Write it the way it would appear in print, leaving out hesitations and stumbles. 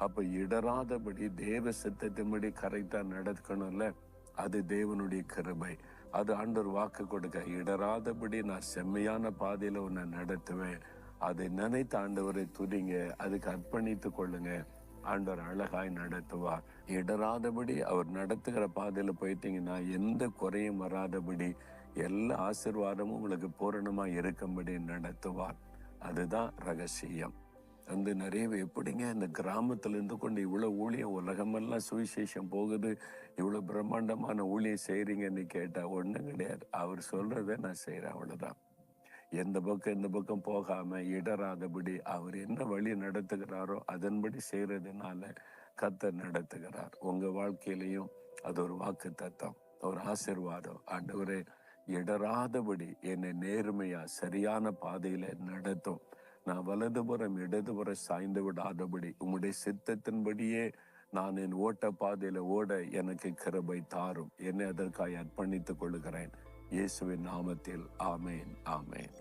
அப்ப இடராதபடி தேவ சித்தத்தின்படி கரெக்டா நடக்கணும்ல, அது தேவனுடைய கிருபை. அது ஆண்டவர் வாக்கு கொடுக்க, இடராதபடி நான் செம்மையான பாதையில உன்னை நடத்துவேன். அதை நினைத்து ஆண்டவரை துதிங்க, அதுக்கு அர்ப்பணித்து கொள்ளுங்க. ஆண்டவர் அழகாய் நடத்துவார். இடராதபடி அவர் நடத்துகிற பாதையில போயிட்டீங்கன்னா எந்த குறையும் வராதபடி எல்லா ஆசீர்வாதமும் உங்களுக்கு பூரணமா இருக்கும்படி நடத்துவார். அதுதான் ரகசியம். நிறைய எப்படிங்க இந்த கிராமத்துல இருந்து கொண்டு இவ்வளவு ஊழியம், உலகமெல்லாம் சுவிசேஷம் போகுது, இவ்வளவு பிரம்மாண்டமான ஊழியம் செய்றீங்கன்னு கேட்டா ஒண்ணும் கிடையாது. அவர் சொல்றதை நான் செய்யறேன், அவ்வளவுதான். எந்த பக்கம் போகாம இடராதபடி அவர் என்ன வழி நடத்துகிறாரோ அதன்படி செய்யறதுனால கர்த்தர் நடத்துகிறார். உங்க வாழ்க்கையிலையும் அது ஒரு வாக்கு தத்தம், ஒரு ஆசீர்வாதம். ஆண்டவரே, இடராதபடி என்னை நேர்மையா சரியான பாதையில நடத்தும். நான் வலதுபுறம் இடதுபுறம் சாய்ந்து விடாதபடி உம்முடைய சித்தத்தின்படியே நான் என் ஓட்ட பாதையில ஓட எனக்கு கிருபை தாரும். என்னை அதற்காக அர்ப்பணித்துக் கொள்கிறேன். இயேசுவின் நாமத்தில் ஆமேன், ஆமேன்.